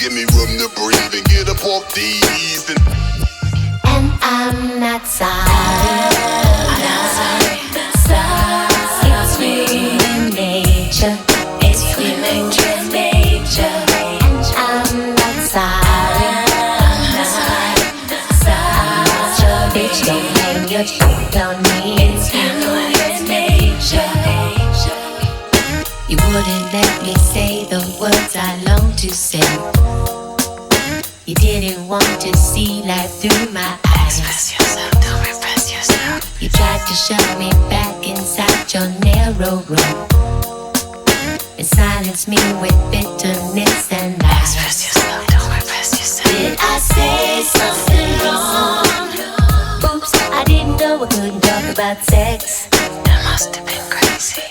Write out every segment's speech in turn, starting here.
give me room to breathe and get up off these. And I'm not sorry. I'm not sorry. It's human nature. It's human nature. And I'm not sorry. I'm not sorry. Bitch, don't hang your shit on me. It's human nature. You wouldn't let me say the words I long to say. You didn't want to see life through my eyes. Express yourself, don't repress yourself. You tried to shove me back inside your narrow room and silence me with bitterness and lies. Express yourself, don't repress yourself. Did I say something wrong? Oops, I didn't know I couldn't talk about sex. That must have been crazy.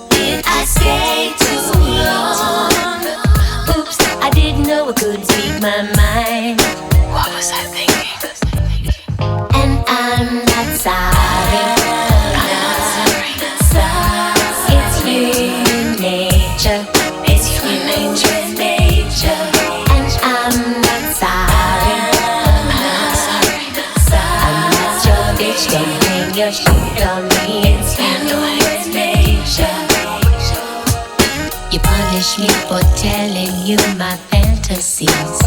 Did I stay too long? Oops, I didn't know I couldn't speak my mind. What was I thinking? And I'm not sorry. I'm not sorry. It's human nature. It's human nature. And I'm not sorry. I'm not sorry. I'm not your bitch. Don't hang your shit on me. It's human nature. You punish me for telling you my fantasies.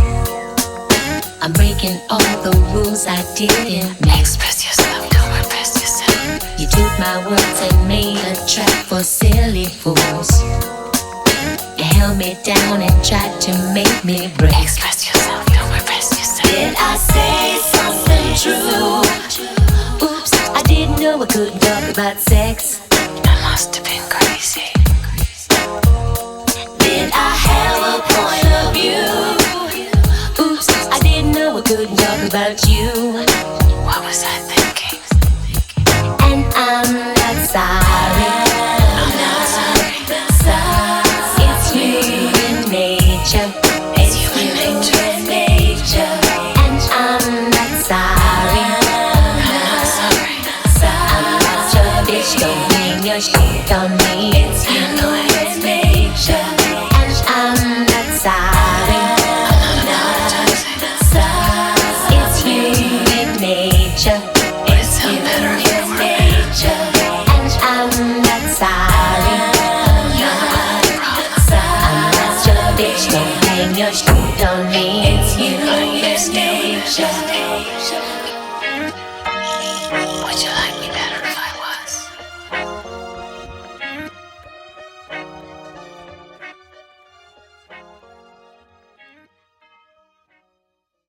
I'm breaking all the rules I didn't make. Express yourself, don't repress yourself. You took my words and made a trap for silly fools. You held me down and tried to make me break. Express yourself, don't repress yourself. Did I say something true? Oops, I didn't know I couldn't talk about sex. I must have been crazy. Did I have a point of view? Oops, I didn't know I couldn't talk about you. What was I thinking? And I'm not sorry. I'm not sorry. It's human nature. It's human nature. And I'm not sorry. I'm not sorry. I'm not your bitch. Don't hang your shit on me. It's human nature. And I'm not sorry. I'm not sorry. It's human nature. It's human nature. And I'm not sorry. I'm not your bitch. Don't hang your shit on me. It's human nature.